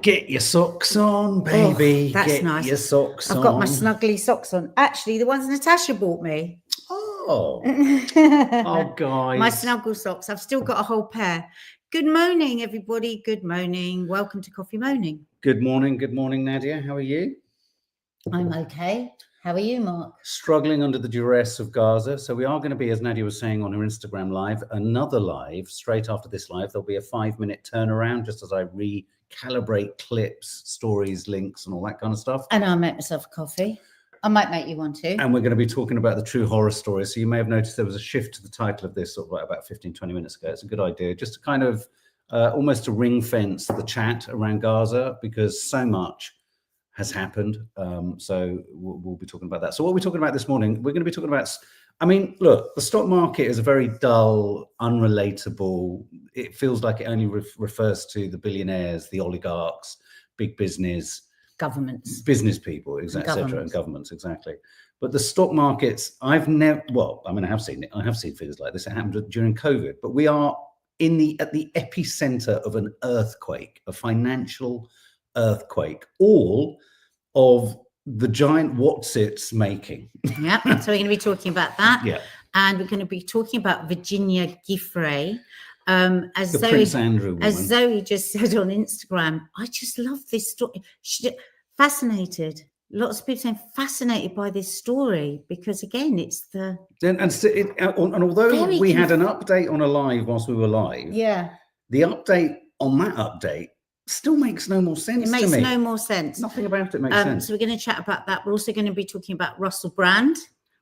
Get your socks on, baby. Oh, that's Get nice. your socks on. I've got my snuggly socks on. Actually, the ones Natasha bought me. Oh. Oh, guys. My snuggle socks. I've still got a whole pair. Good morning, everybody. Good morning. Welcome to Coffee Moaning. Good morning. Good morning, Nadia. How are you? I'm okay. How are you, Mark? Struggling under the duress of Gaza. So we are going to be, as Nadia was saying on her Instagram live, another live straight after this live. There'll be a 5-minute turnaround just as I recalibrate clips, stories, links, and all that kind of stuff. And I'll make myself a coffee. I might make you one too. And we're going to be talking about the true horror story. So you may have noticed there was a shift to the title of this sort of like about 15, 20 minutes ago. It's a good idea just to kind of almost to ring fence the chat around Gaza because so much has happened. So we'll be talking about that. So what we're talking about this morning, we're going to be talking about, I mean, look, the stock market is a very dull, unrelatable. It feels like it only refers to the billionaires, the oligarchs, big business, governments, business people, etc., and governments, exactly. But the stock markets, I've never, well, I mean, I have seen it. I have seen figures like this. It happened during COVID, but we are at the epicenter of an earthquake, a financial earthquake, all of the giant what's-its making. Yeah, so we're going to be talking about that. Yeah. And we're going to be talking about Virginia Giuffre. As the Prince Andrew woman. As Zoe just said on Instagram, I just love this story. Fascinated. Lots of people saying fascinated by this story because, again, it's the... And although we had an update on a live whilst we were live, yeah, the update on that update still makes no more sense to me. It makes no more sense. Nothing about it makes sense. So we're going to chat about that. We're also going to be talking about Russell Brand.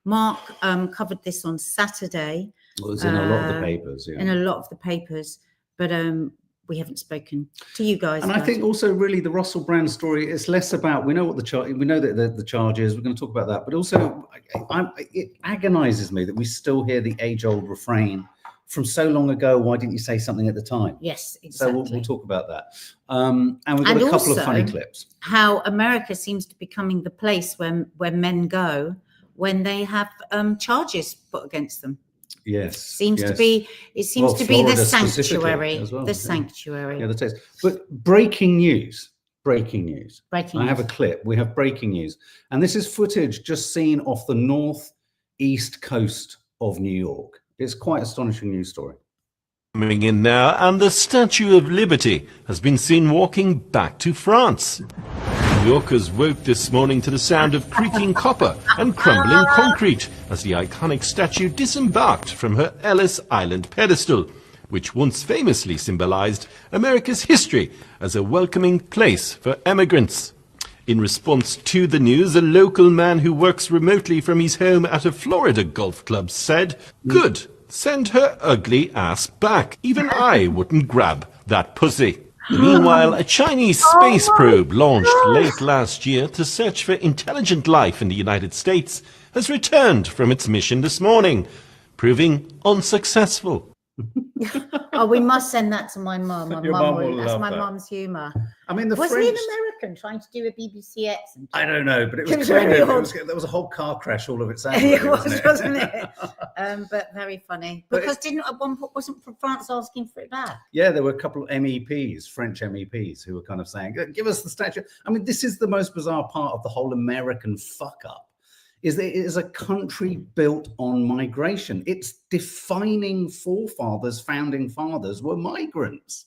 Mark covered this on Saturday. Well, it's in a lot of the papers. Yeah. In a lot of the papers. But we haven't spoken to you guys. And I think also really the Russell Brand story is less about, we know what we know that the charge is, we're going to talk about that. But also it agonizes me that we still hear the age-old refrain from so long ago, why didn't you say something at the time? Yes, exactly. So we'll talk about that. And we've got a couple of funny clips. How America seems to be becoming the place where men go when they have charges put against them. Yes. It seems to be the sanctuary. Well, the sanctuary. Yeah, the taste. But breaking news. I have a clip. We have breaking news. And this is footage just seen off the northeast coast of New York. It's quite an astonishing news story. Coming in now, and the Statue of Liberty has been seen walking back to France. New Yorkers woke this morning to the sound of creaking copper and crumbling concrete as the iconic statue disembarked from her Ellis Island pedestal, which once famously symbolized America's history as a welcoming place for emigrants. In response to the news, a local man who works remotely from his home at a Florida golf club said, "Good, send her ugly ass back. Even I wouldn't grab that pussy." Meanwhile, a Chinese space probe launched late last year to search for intelligent life in the United States has returned from its mission this morning, proving unsuccessful. Oh, we must send that to my mum. That's my mum's humour. I mean, wasn't he an American trying to do a BBC accent? I don't know, but it was clear. There was a whole car crash all of its own. It was, wasn't it? But very funny. Because wasn't France asking for it back? Yeah, there were a couple of MEPs, French MEPs, who were kind of saying, "Give us the statue." I mean, this is the most bizarre part of the whole American fuck up. Is that it is a country built on migration. Its defining founding fathers were migrants.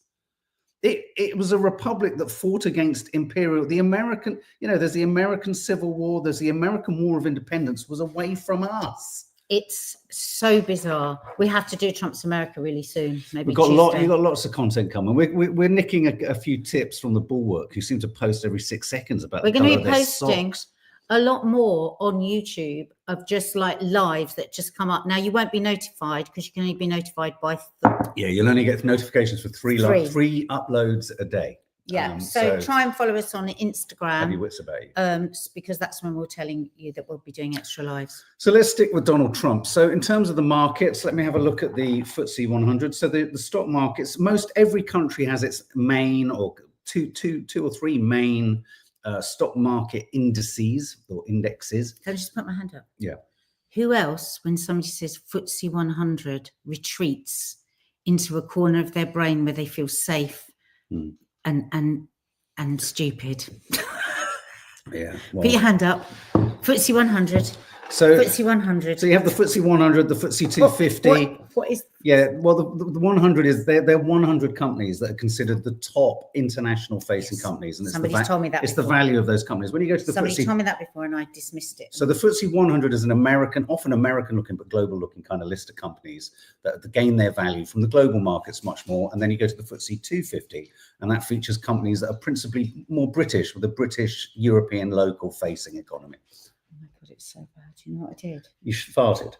It was a republic that fought against the American, there's the American Civil War, there's the American War of Independence was away from us. It's so bizarre. We have to do Trump's America really soon. Maybe you've got lots of content coming. We're nicking a few tips from the Bulwark, who seem to post every 6 seconds about. We're going to be posting a lot more on YouTube of just like lives that just come up. Now you won't be notified because you can only be notified by. Yeah, you'll only get notifications for three uploads a day. Yeah, so try and follow us on Instagram. Have your wits about you. Because that's when we're telling you that we'll be doing extra lives. So let's stick with Donald Trump. So in terms of the markets, let me have a look at the FTSE 100. So the stock markets, every country has its main or two or three main stock market indices or indexes. Can I just put my hand up? Yeah. Who else, when somebody says FTSE 100, retreats into a corner of their brain where they feel safe and and stupid. Yeah. Put your hand up. FTSE 100. So FTSE 100. So you have the FTSE 100, the FTSE 250. What is? Yeah, well, the 100 is they're 100 companies that are considered the top international facing companies, and Somebody's told me that. It's before. the value of those companies. When you go to the Somebody FTSE, told me that before, and I dismissed it. so the FTSE 100 is an American, often American looking but global looking kind of list of companies that gain their value from the global markets much more. And then you go to the FTSE 250, and that features companies that are principally more British, with a British, European, local facing economy. Oh my God, it's so bad. You know what I did? You farted.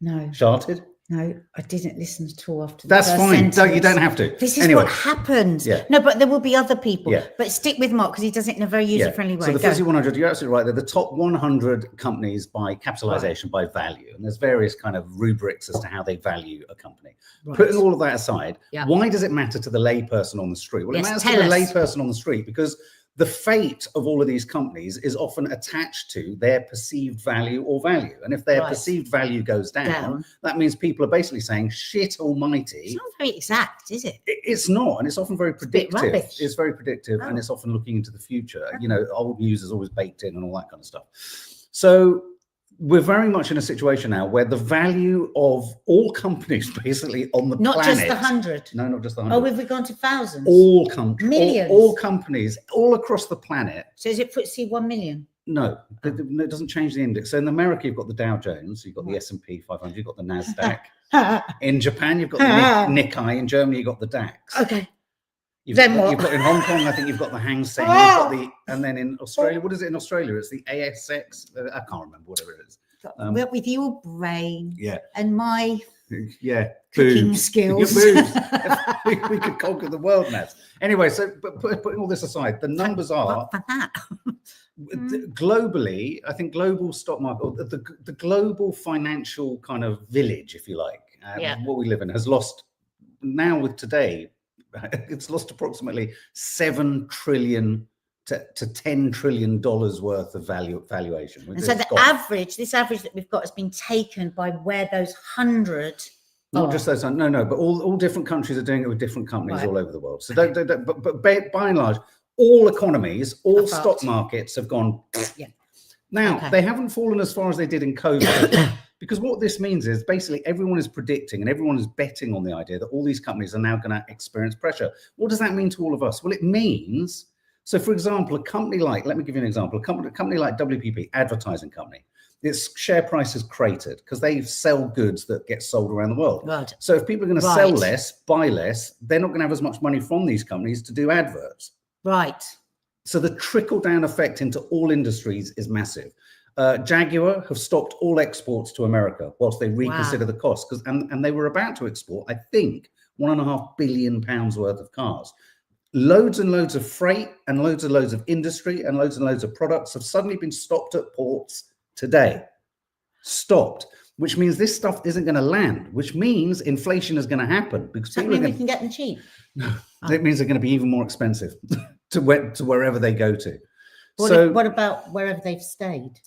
No. Sharted? No, I didn't listen at all after That's fine. You don't have to. This is anyway. what happens. Yeah. No, but there will be other people. Yeah. But stick with Mark because he does it in a very user-friendly way. So the FTSE 100, you're absolutely right. They're the top 100 companies by capitalization, by value. And there's various kind of rubrics as to how they value a company. Right. Putting all of that aside, Yeah. why does it matter to the layperson on the street? Well, Yes, it matters to tell the us. layperson on the street because the fate of all of these companies is often attached to their perceived value or value. And if their Right. perceived value goes down, that means people are basically saying, shit almighty. It's not very exact, is it? It's not, and it's often very predictive. rubbish. It's very predictive, Oh. and it's often looking into the future. You know, old news is always baked in and all that kind of stuff. So we're very much in a situation now where the value of all companies basically on the Not planet. just the 100. No, not just the Oh, 100. have we gone to thousands? All companies. Millions. All companies all across the planet. So is it FTSE 1 million? No, it doesn't change the index. So in America, you've got the Dow Jones, you've got the S&P 500, you've got the NASDAQ. In Japan, you've got the Nikkei. In Germany, you've got the DAX. Okay. You've Then got, what? you've got in Hong Kong, I think you've got the Hang Seng. You've got the, and then in Australia, what is it in Australia? It's the ASX. I can't remember, whatever it is. But with your brain Yeah. and my Yeah. cooking Boobs. skills. Your boobs. we could conquer the world, Matt. Anyway, so but putting all this aside, the numbers are For that. globally, I think global stock market, or the global financial kind of village, if you like, what we live in, has lost now with today, it's lost approximately $7 trillion to $10 trillion worth of valuation. And so the average, this average that we've got has been taken by where those 100 Not just those, no, but all different countries are doing it with different companies all over the world. So but by and large, all economies, all stock markets have gone. Yeah. Now they haven't fallen as far as they did in COVID, because what this means is basically everyone is predicting and everyone is betting on the idea that all these companies are now going to experience pressure. What does that mean to all of us? Well, it means, so for example, a company like, let me give you an example, a company like WPP, advertising company. Its share price is cratered because they sell goods that get sold around the world. Right. So if people are going to sell less, buy less, they're not going to have as much money from these companies to do adverts. Right. So the trickle down effect into all industries is massive. Jaguar have stopped all exports to America whilst they reconsider the cost, and they were about to export, I think, £1.5 billion worth of cars. Loads and loads of freight and loads of industry and loads of products have suddenly been stopped at ports today. Stopped, which means this stuff isn't going to land, which means inflation is going to happen because Does that mean we can get them cheap? No, it means they're going to be even more expensive to wherever they go to. What about wherever they've stayed?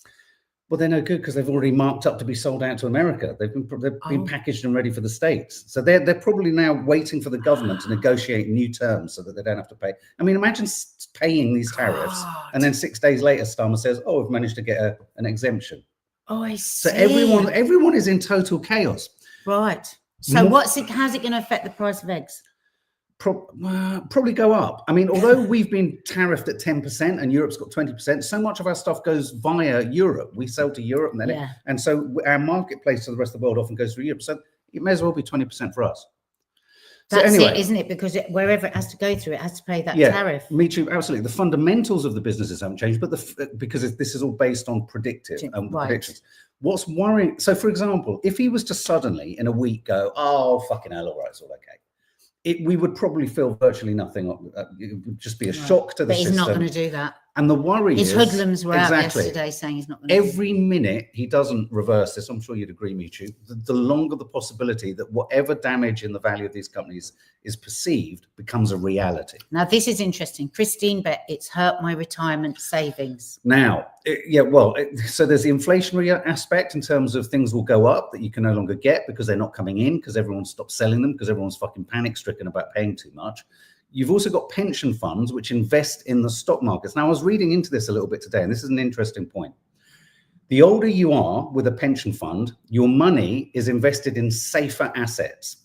Well, they're no good because they've already marked up to be sold out to America. They've been packaged and ready for the States. So they're probably now waiting for the government to negotiate new terms so that they don't have to pay. I mean, imagine paying these tariffs and then 6 days later, Starmer says, "Oh, we've managed to get an exemption." Oh, I see. So everyone is in total chaos. Right. So how's it going to affect the price of eggs? Probably go up. I mean, although we've been tariffed at 10% and Europe's got 20%, so much of our stuff goes via Europe. We sell to Europe, and so our marketplace to the rest of the world often goes through Europe. So it may as well be 20% for us. That's it, isn't it? Because wherever it has to go through, it has to pay that tariff. Me too, absolutely. The fundamentals of the businesses haven't changed, but because this is all based on predictions. What's worrying? So, for example, if he was to suddenly in a week go, "Oh, fucking hell, all right, it's all okay," we would probably feel virtually nothing. It would just be a shock to the system. But he's not going to do that. And the worry his is... hoodlums were out yesterday saying he's not going to Every minute he doesn't reverse this, I'm sure you'd agree, Michu, the longer the possibility that whatever damage in the value of these companies is perceived becomes a reality. Now, this is interesting. Christine bet it's hurt my retirement savings. Now, so there's the inflationary aspect in terms of things will go up that you can no longer get because they're not coming in because everyone stopped selling them because everyone's fucking panic stricken about paying too much. You've also got pension funds which invest in the stock markets. Now, I was reading into this a little bit today, and this is an interesting point. The older you are with a pension fund, your money is invested in safer assets.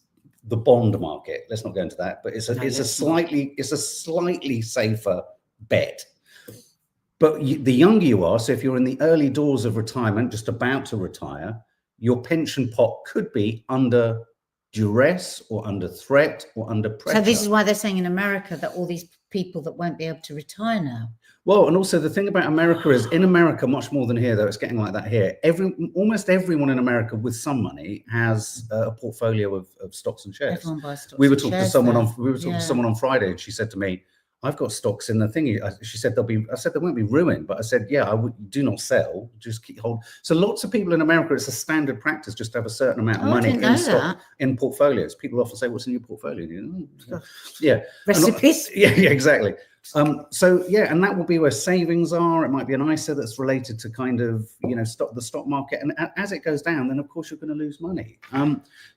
The bond market. Let's not go into that, but it's a slightly safer bet. But the younger you are, so if you're in the early doors of retirement, just about to retire, your pension pot could be under duress or under threat or under pressure. So this is why they're saying in America that all these people that won't be able to retire now. Well, and also the thing about America is, in America, much more than here, though it's getting like that here, almost everyone in America with some money has a portfolio of stocks and shares. Everyone buys stocks. We were talking to someone to someone on Friday, and she said to me, I've got stocks in the thingy. She said I said they won't be ruined, but I said, yeah, I would do not sell, just keep hold. So lots of people in America, it's a standard practice just to have a certain amount of money in stock, in portfolios. People often say, what's in your portfolio? Yeah. Recipes. Yeah, exactly. So yeah, and that will be where savings are. It might be an ISA that's related to kind of, stop the stock market. And as it goes down, then of course you're going to lose money.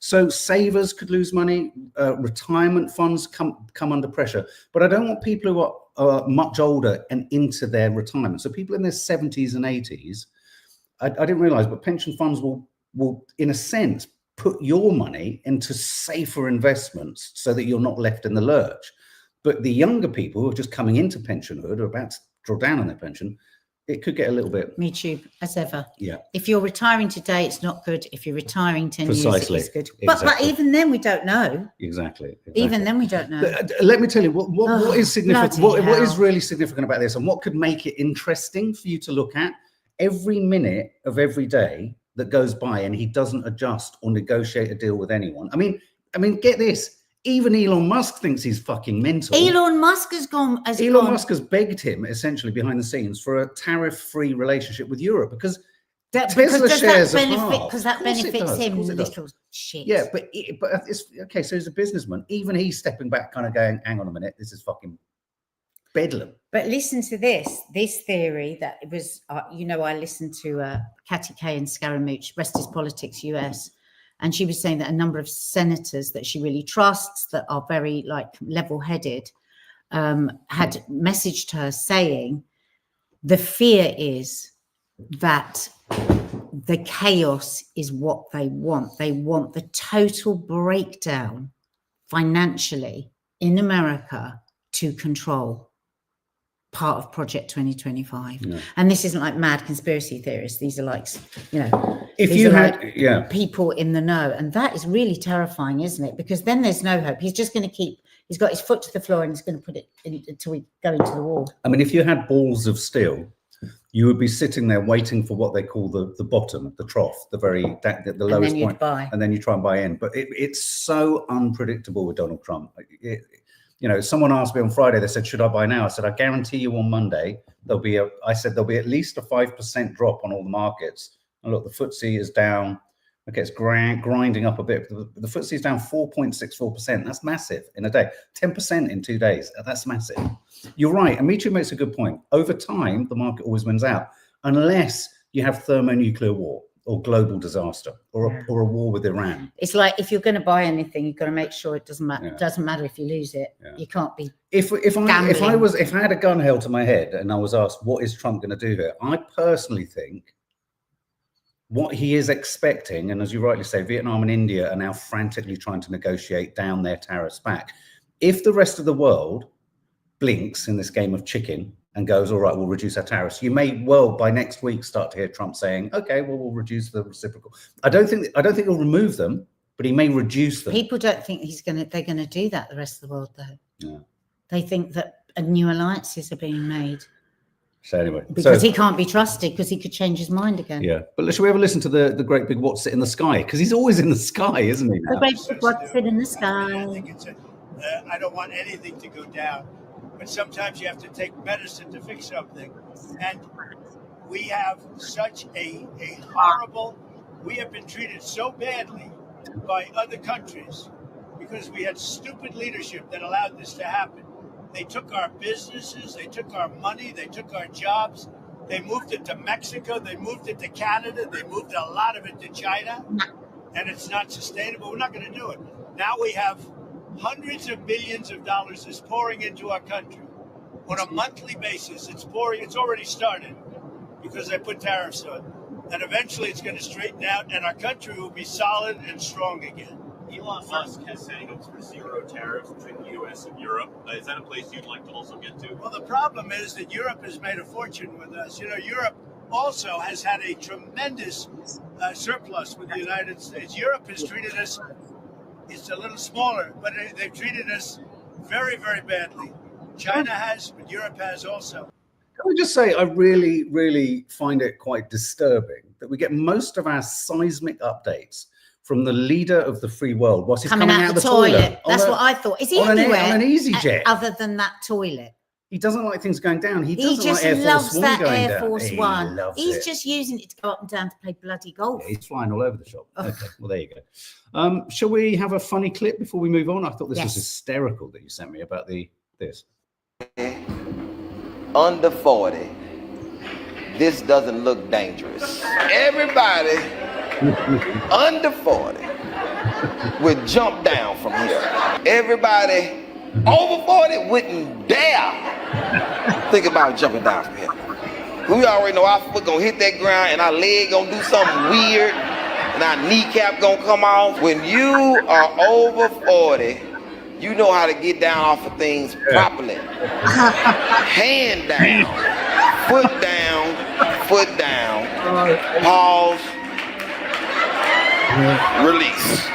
So savers could lose money. Retirement funds come under pressure. But I don't want people who are much older and into their retirement. So people in their 70s and 80s, I didn't realize, but pension funds will in a sense put your money into safer investments so that you're not left in the lurch. But the younger people who are just coming into pensionhood or about to draw down on their pension, it could get a little bit. Me too, as ever. Yeah. If you're retiring today, it's not good. If you're retiring 10 Precisely. years, it's good. Exactly. But even then, we don't know. Exactly. Even then, we don't know. Let me tell you what is significant. bloody What is hell. really significant about this, and what could make it interesting for you to look at. Every minute of every day that goes by, and he doesn't adjust or negotiate a deal with anyone. I mean, get this. Even Elon Musk thinks he's fucking mental. Elon Musk has gone. Musk has begged him essentially behind the scenes for a tariff-free relationship with Europe because Tesla shares are half. Because that benefits him, little shit. Yeah, but it's okay. So he's a businessman. Even he's stepping back, kind of going, "Hang on a minute, this is fucking bedlam." But listen to this theory that it was. I listened to Katty Kay and Scaramouche, Rest is Politics US. And she was saying that a number of senators that she really trusts, that are very level-headed, had messaged her saying, the fear is that the chaos is what they want. They want the total breakdown financially in America to control part of Project 2025. Yeah. And this isn't like mad conspiracy theorists. These are if you had people in the know. And that is really terrifying, isn't it? Because then there's no hope. He's just going to he's got his foot to the floor and he's going to put it in until we go into the wall. I mean, if you had balls of steel, you would be sitting there waiting for what they call the bottom, the trough, the lowest point. And then you try and buy in. But it's so unpredictable with Donald Trump. Someone asked me on Friday, they said, should I buy now? I said, I guarantee you on Monday, there'll be at least a 5% drop on all the markets. And look, the FTSE is down. Okay, it's grinding up a bit. The FTSE is down 4.64%. That's massive in a day. 10% in 2 days. That's massive. You're right. And Michu makes a good point. Over time, the market always wins out, unless you have thermonuclear war or global disaster or a war with Iran. It's like if you're going to buy anything, you've got to make sure it doesn't matter. It doesn't matter if you lose it. You can't be. If I had a gun held to my head and I was asked, what is Trump going to do here? I personally think what he is expecting, and as you rightly say, Vietnam and India are now frantically trying to negotiate down their tariffs back. If the rest of the world blinks in this game of chicken and goes, all right, we'll reduce our tariffs, you may well by next week start to hear Trump saying, okay, well, we'll reduce the reciprocal. I don't think he'll remove them, but he may reduce them. People don't think they're going to do that, the rest of the world, though. Yeah. They think that new alliances are being made. So anyway, because he can't be trusted, because he could change his mind again. Yeah, but should we ever listen to the great big what's it in the sky? Because he's always in the sky, isn't he? Now? The great big what's it in the sky. I think I don't want anything to go down, but sometimes you have to take medicine to fix something, and we have such a horrible. We have been treated so badly by other countries because we had stupid leadership that allowed this to happen. They took our businesses, they took our money, they took our jobs, they moved it to Mexico, they moved it to Canada, they moved a lot of it to China, and it's not sustainable. We're not going to do it. Now we have Hundreds of billions of dollars is pouring into our country on a monthly basis. It's pouring. It's already started because they put tariffs on. And eventually it's going to straighten out and our country will be solid and strong again. Elon Musk has said he hopes for zero tariffs between the U.S. and Europe. Is that a place you'd like to also get to? Well, the problem is that Europe has made a fortune with us. You know, Europe also has had a tremendous surplus with the United States. Europe has treated us, it's a little smaller, but they've treated us very, very badly. China has, but Europe has also. Can I just say, I really, really find it quite disturbing that we get most of our seismic updates from the leader of the free world. What's he's coming out of the toilet? That's what I thought. Is he anywhere on an EasyJet other than that toilet? He doesn't like things going down. He doesn't just like Air loves Force One that going Air down. Force He One. loves He's it. just using it to go up and down to play bloody golf. Yeah, he's flying all over the shop. Okay, well, there you go. Shall we have a funny clip before we move on? I thought this was hysterical that you sent me about this. Under 40, this doesn't look dangerous. Everybody under 40 would jump down from here. Everybody over 40 wouldn't dare think about jumping down from here. We already know our foot gonna hit that ground and our leg gonna do something weird and our kneecap gonna come off. When you are over 40, you know how to get down off of things properly. Hand down, foot down, pause, release.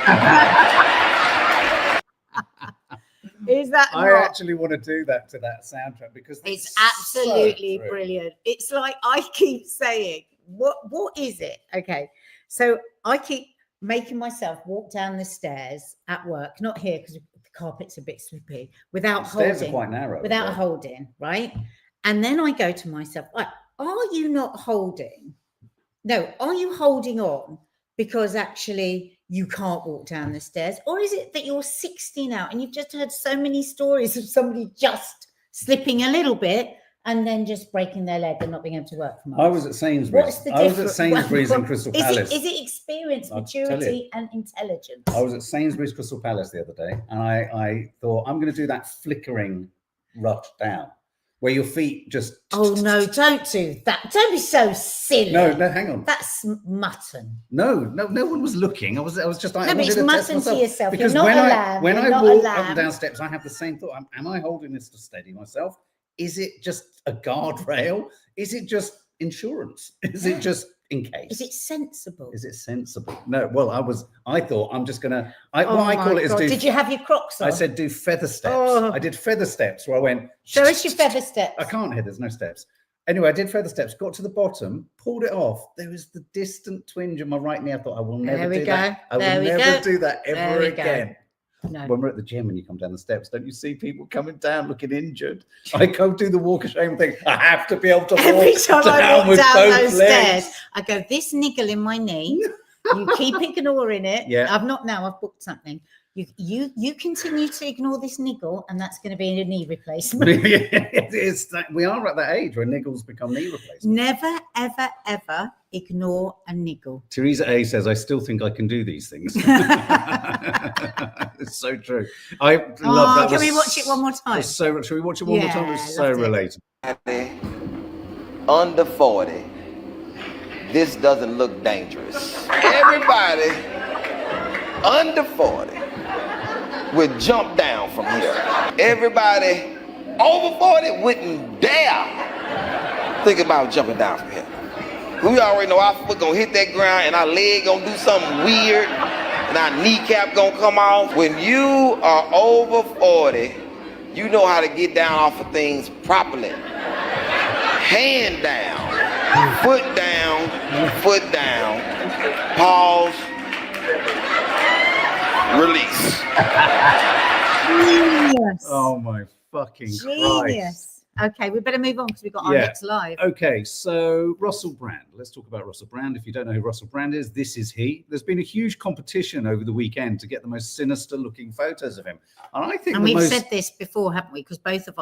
Is that I not? actually want to do that to that soundtrack because It's absolutely so brilliant. It's like I keep saying, what is it? Okay, so I keep making myself walk down the stairs at work, not here because the carpet's a bit slippy, without The stairs holding, are quite narrow. without holding, right? And then I go to myself, like, are you not holding? No, are you holding on because actually you can't walk down the stairs? Or is it that you're 60 now and you've just heard so many stories of somebody just slipping a little bit and then just breaking their leg and not being able to work from home? I was at Sainsbury's. What's the I was at difference? Sainsbury's in Crystal Palace. Is it experience, I'll tell you. maturity, and intelligence? I was at Sainsbury's Crystal Palace the other day, and I thought I'm going to do that flickering rush down, where your feet just. Oh no! Don't do that. Don't be so silly. No, hang on. That's mutton. No one was looking. I was just like. No, I but it's wanted to test mutton to myself. yourself. Because You're not when a I lamb. when You're I not a walk up lamb. and down steps, I have the same thought. Am I holding this to steady myself? Is it just a guardrail? Is it just insurance? Is it just in case? Is it sensible? Is it sensible? No. Well, I thought I'm just gonna. What Oh I call my it is God. do. Did you have your Crocs on? I said do feather steps. Oh. I did feather steps where I went. Show us your feather steps. I can't hear. There's no steps. Anyway, I did feather steps. Got to the bottom, pulled it off. There was the distant twinge in my right knee. I thought I will never do that. I will never do that ever again. No. When we're at the gym and you come down the steps, don't you see people coming down looking injured? I go do the walk of shame thing. I have to be able to walk Every time I down walk with down both those legs. stairs, I go, this niggle in my knee. You keep ignoring it. Yeah. I've not now. I've booked something. You continue to ignore this niggle, and that's going to be a knee replacement. It's like, we are at that age where niggles become knee replacements. Never, ever, ever ignore a niggle. Teresa A says, I still think I can do these things. It's so true. I love that. Can we watch it one more time? So, should we watch it one more time? It's so loved it. relatable. Under 40, this doesn't look dangerous. Everybody under 40 would jump down from here. Everybody over 40 wouldn't dare think about jumping down from here. We already know our foot gonna hit that ground and our leg gonna do something weird and our kneecap gonna come off. When you are over 40, you know how to get down off of things properly. Hand down, foot down, pause, release. Genius. Oh my fucking Genius. Christ. Okay, we better move on because we've got our Yeah. next live. Okay, so Russell Brand. Let's talk about Russell Brand. If you don't know who Russell Brand is, this is he. There's been a huge competition over the weekend to get the most sinister looking photos of him. And I think And we've most... said this before, haven't we? Because both of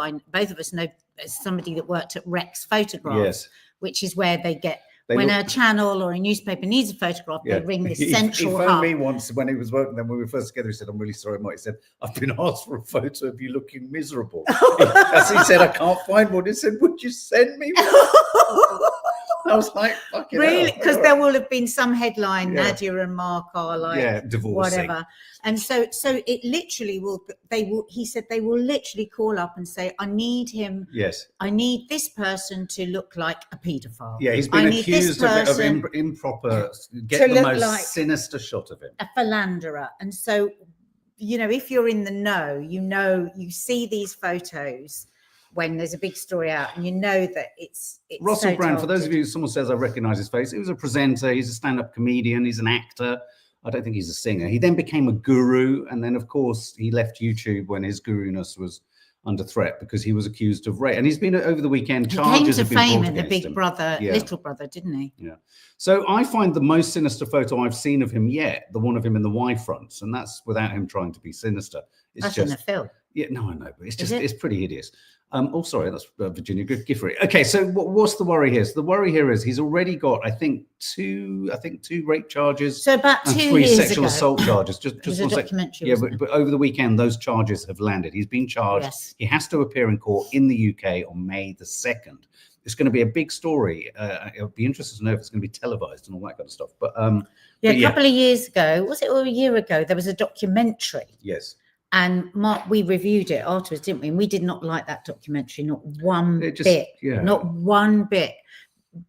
us know somebody that worked at Rex Photographs, Yes. which is where they get when a channel or a newspaper needs a photograph, they ring this central He phoned hub. me once when he was working. Then when we were first together, he said, "I'm really sorry, Mike." He said, "I've been asked for a photo of you looking miserable." As he said, "I can't find one." He said, "Would you send me one?" I was like, "Fucking really?" hell. Because there will have been some headline, Yeah. Nadia and Mark are like divorcing. whatever. And so it literally he said they will literally call up and say, I need him. Yes. I need this person to look like a paedophile. Yeah, he's been accused of improper, get the most like sinister shot of him. A philanderer. And so, you know, if you're in the know, you see these photos when there's a big story out, and you know that it's Russell so Brand, for those targeted. of you, someone says I recognize his face. He was a presenter, he's a stand-up comedian, he's an actor. I don't think he's a singer. He then became a guru, and then of course he left YouTube when his guruness was under threat because he was accused of rape. And he's been over the weekend. He charges came to have been fame brought in the against Big him. Brother, Yeah. Little Brother, didn't he? Yeah. So I find the most sinister photo I've seen of him yet, the one of him in the Y-fronts, and that's without him trying to be sinister. It's That's just in the film. Yeah, no, I know, but it's Is just it? it's pretty hideous. Oh, sorry, that's Virginia Giuffre. Okay, so what's the worry here? So the worry here is he's already got, I think, two rape charges. So about and 2 three years sexual ago, assault charges. Just it was a one sec. documentary. Yeah, wasn't but over the weekend, those charges have landed. He's been charged. Yes. He has to appear in court in the UK on May the 2nd. It's going to be a big story. It'll be interesting to know if it's going to be televised and all that kind of stuff. But a couple of years ago, was it, or a year ago, there was a documentary. Yes. And Mark, we reviewed it afterwards, didn't we? And we did not like that documentary, not one It just- bit, yeah. not one bit.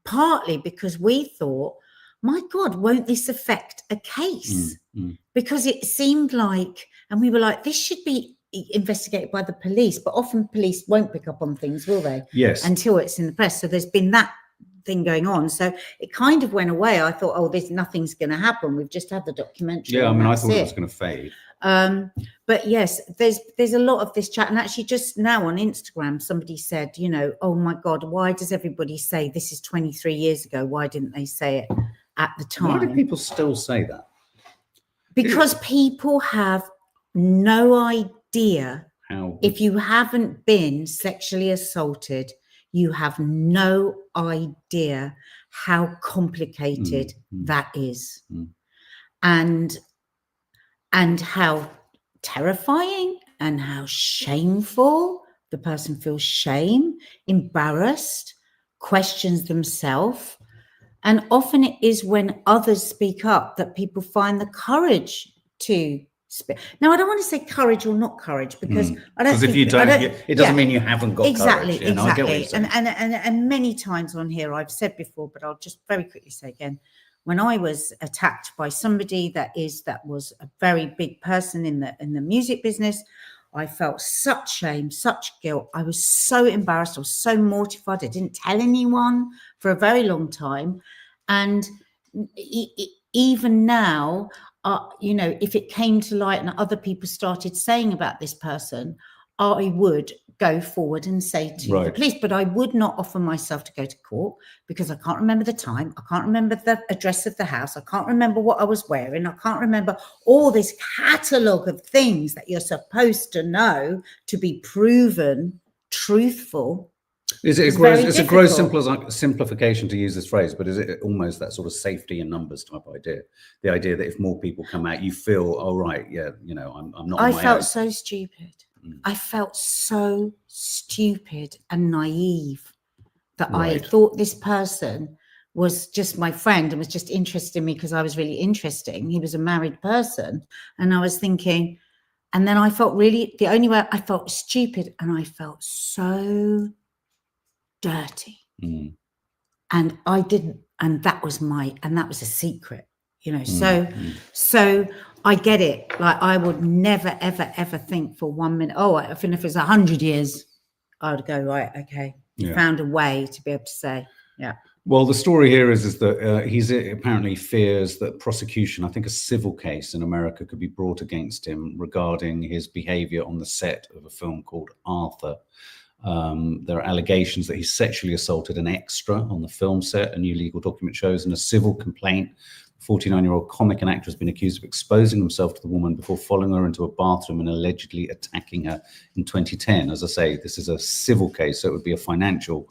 Partly because we thought, my God, won't this affect a case? Because it seemed like, and we were like, this should be investigated by the police, but often police won't pick up on things, will they? Yes. Until it's in the press. So there's been that thing going on. So it kind of went away. I thought, oh, nothing's going to happen. We've just had the documentary. Yeah, I and mean, I that's thought it was going to fade. But yes, there's a lot of this chat, and actually just now on Instagram somebody said, you know, oh my God, why does everybody say this is 23 years ago? Why didn't they say it at the Why do time? people still say that? Because people have no idea. How? If you haven't been sexually assaulted, you have no idea how complicated that is. And how terrifying and how shameful. The person feels shame, embarrassed, questions themselves. And often it is when others speak up that people find the courage to speak. Now, I don't want to say courage or not courage, because I don't Because think if you don't, I it doesn't mean you haven't got exactly, courage. You know, I get what you're exactly. saying. And many times on here I've said before, but I'll just very quickly say again. When I was attacked by somebody that was a very big person in the music business, I felt such shame, such guilt. I was so embarrassed. I was so mortified. I didn't tell anyone for a very long time. And even now, you know, if it came to light and other people started saying about this person, I would go forward and say to the police, but I would not offer myself to go to court because I can't remember the time. I can't remember the address of the house. I can't remember what I was wearing. I can't remember all this catalogue of things that you're supposed to know to be proven truthful. It's a gross simplification to use this phrase, but is it almost that sort of safety in numbers type idea? The idea that if more people come out, you feel, oh, right, yeah, you know, I'm not on my own. I felt so stupid. I felt so stupid and naive that I thought this person was just my friend and was just interested in me because I was really interesting. He was a married person. And I was thinking, and then I felt really, the only way I felt stupid and I felt so dirty. And I didn't, and that was a secret, you know. So I get it. Like, I would never, ever, ever think for 1 minute, oh, I think if it was 100 years, I would go, right, okay. You found a way to be able to say, yeah. Well, the story here is that he's apparently fears that prosecution, I think a civil case in America, could be brought against him regarding his behavior on the set of a film called Arthur. There are allegations that he sexually assaulted an extra on the film set, a new legal document shows, and a civil complaint. 49-year-old comic and actor has been accused of exposing himself to the woman before following her into a bathroom and allegedly attacking her in 2010. As I say, this is a civil case, so it would be a financial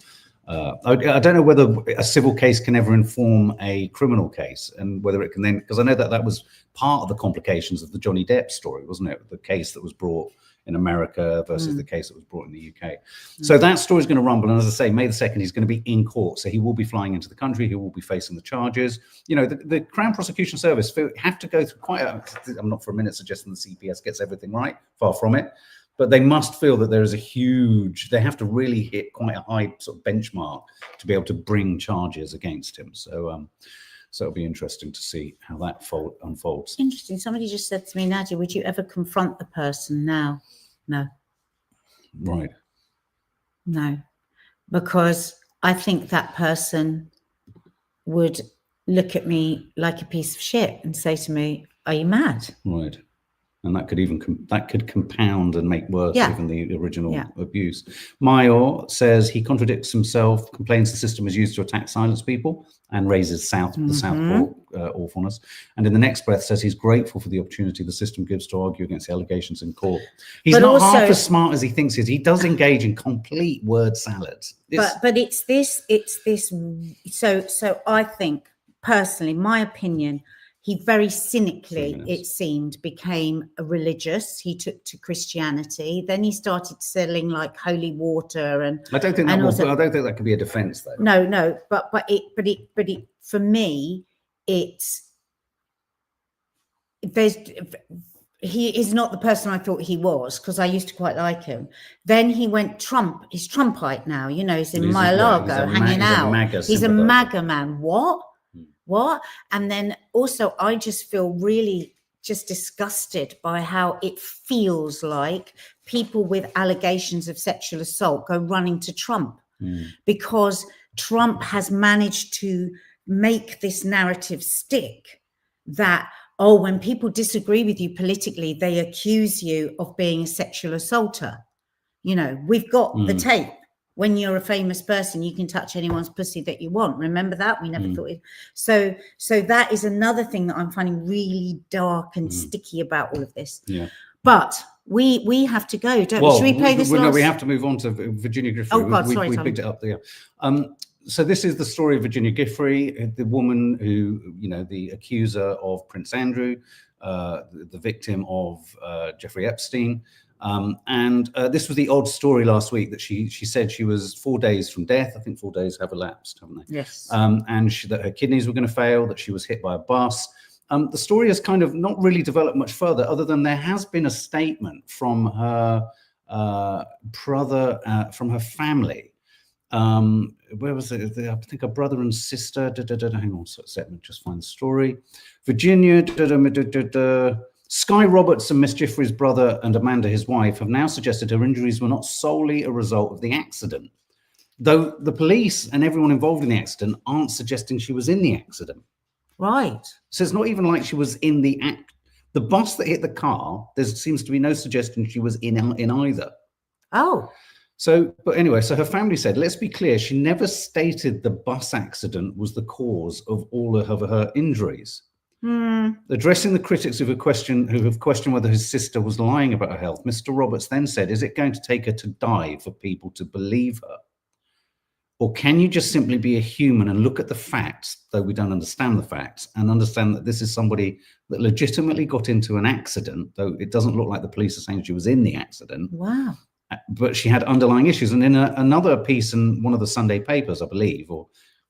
I don't know whether a civil case can ever inform a criminal case, and whether it can then, because I know that was part of the complications of the Johnny Depp story, wasn't it? The case that was brought in America versus the case that was brought in the UK. So that story is going to rumble. And as I say, May the 2nd, he's going to be in court. So he will be flying into the country. He will be facing the charges. You know, the Crown Prosecution Service have to go through I'm not for a minute suggesting the CPS gets everything right, far from it. But they must feel that there is they have to really hit quite a high sort of benchmark to be able to bring charges against him. So, so it'll be interesting to see how that unfolds. Interesting. Somebody just said to me, Nadia, would you ever confront the person now? No. Right. No. Because I think that person would look at me like a piece of shit and say to me, are you mad? Right. And that could even compound and make worse even the original abuse. Mayor says he contradicts himself, complains the system is used to attack silence people, and raises the Southport awfulness. And in the next breath says he's grateful for the opportunity the system gives to argue against the allegations in court. He's not half as smart as he thinks he is. He does engage in complete word salads. But it's this. So I think personally, my opinion, he very cynically, it seemed, became a religious. He took to Christianity. Then he started selling like holy water, and I don't think that could be a defense, though. No. But it for me, he is not the person I thought he was, because I used to quite like him. Then he went Trump. He's Trumpite now. You know, he's in Mar-a-Lago hanging out. He's a MAGA man. What? And then also, I just feel really just disgusted by how it feels like people with allegations of sexual assault go running to Trump, because Trump has managed to make this narrative stick that, oh, when people disagree with you politically, they accuse you of being a sexual assaulter. You know, we've got the tape. When you're a famous person, you can touch anyone's pussy that you want. Remember that? We never thought it. So that is another thing that I'm finding really dark and sticky about all of this. Yeah. But we have to go, don't we? Should we play this last? No, we have to move on to Virginia Giuffre. Oh, God, sorry, we picked it up there. So this is the story of Virginia Giuffre, the woman who, you know, the accuser of Prince Andrew, the victim of Jeffrey Epstein. And this was the odd story last week that she said she was 4 days from death. I think 4 days have elapsed, haven't they? Yes. And that her kidneys were going to fail, that she was hit by a bus. The story has kind of not really developed much further, other than there has been a statement from her brother, from her family. Where was it? I think her brother and sister. Hang on a second, just find the story. Virginia. Sky Roberts and Miss Giuffre's brother and Amanda, his wife, have now suggested her injuries were not solely a result of the accident, though the police and everyone involved in the accident aren't suggesting she was in the accident. Right. So it's not even like she was in the bus that hit the car. There seems to be no suggestion she was in either. Oh. So, but anyway, so her family said, let's be clear, she never stated the bus accident was the cause of all of her injuries. Addressing the critics who have questioned whether his sister was lying about her health, Mr. Roberts then said, is it going to take her to die for people to believe her? Or can you just simply be a human and look at the facts, though we don't understand the facts, and understand that this is somebody that legitimately got into an accident, though it doesn't look like the police are saying she was in the accident. Wow. But she had underlying issues. And in another piece in one of the Sunday papers, I believe, or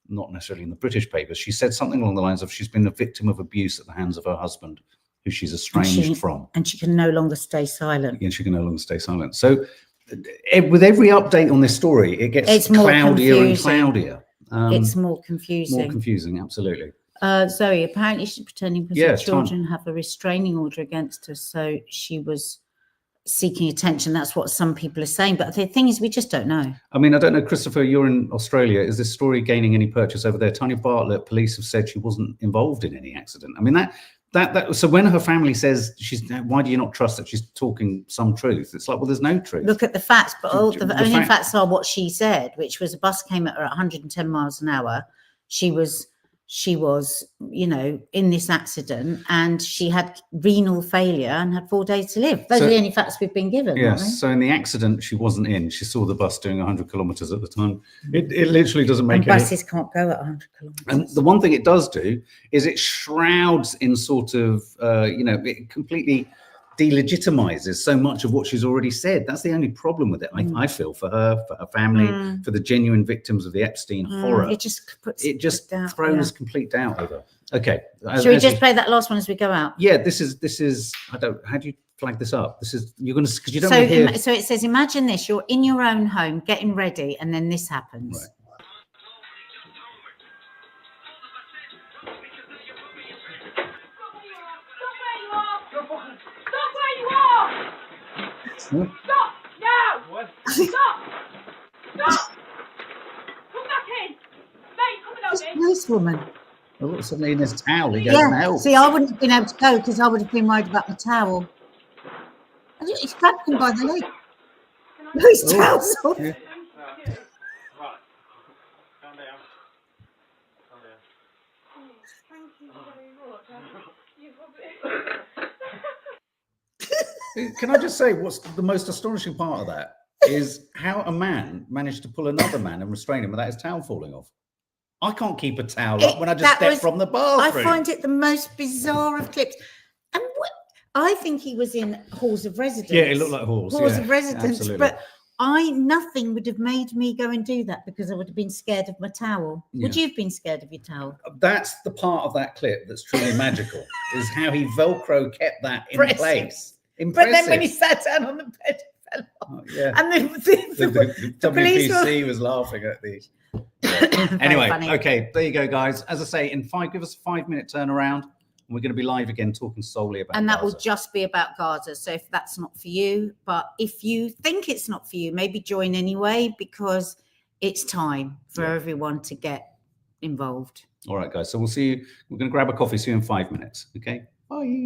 not necessarily in the British papers, she said something along the lines of she's been a victim of abuse at the hands of her husband, who she's estranged from. And she can no longer stay silent. Yeah, she can no longer stay silent. So with every update on this story, it gets cloudier and cloudier. It's more confusing. More confusing, absolutely. Zoe, apparently she's pretending because her children have a restraining order against her, so she was seeking attention. That's what some people are saying, but the thing is, we just don't know. I mean, I don't know, Christopher, you're in Australia. Is this story gaining any purchase over there? Tanya Bartlett, police have said she wasn't involved in any accident. I mean, that so when her family says why do you not trust that she's talking some truth? It's like, well, there's no truth. Look at the facts, but all the only facts are what she said, which was a bus came at her at 110 miles an hour. She was she was, you know, in this accident, and she had renal failure and had 4 days to live. Those are the only facts we've been given. Yes. So in the accident, she wasn't in. She saw the bus doing 100 kilometers at the time. It literally doesn't make and buses can't go at 100 kilometers. And the one thing it does do is it shrouds in sort of, you know, it completely delegitimizes so much of what she's already said. That's the only problem with it, I feel, for her family, for the genuine victims of the Epstein horror. It just throws complete doubt over. Okay. Should we just play that last one as we go out? Yeah, this is I don't, how do you flag this up? This is, you're going to, because you don't want to hear. So it says, imagine this, you're in your own home getting ready, and then this happens. Right. Stop now! What? Stop! Stop! Come back in! Mate, come along in! This woman. Oh, look, suddenly in his towel, he goes and helps. See, I wouldn't have been able to go because I would have been worried about the towel. He's grabbed him by the leg. His towel's off. Yeah. Calm down. Calm down. Thank you very much. Can I just say, what's the most astonishing part of that is how a man managed to pull another man and restrain him without his towel falling off. I can't keep a towel up when I just step from the bathroom. I find it the most bizarre of clips. And I think he was in halls of residence. Yeah, it looked like halls of residence. Absolutely. But nothing would have made me go and do that because I would have been scared of my towel. Yeah. Would you have been scared of your towel? That's the part of that clip that's truly magical, is how he Velcro kept that in place. But then when he sat down on the bed, it fell off. Oh, yeah. And the police WPC was laughing at these. Anyway, okay, there you go, guys. As I say, give us a 5-minute turnaround, and we're going to be live again talking solely about and that Gaza. will just be about Gaza. So if that's not for you, but if you think it's not for you, maybe join anyway, because it's time for everyone to get involved. All right, guys. So we'll see you. We're going to grab a coffee. See you in 5 minutes. Okay. Bye.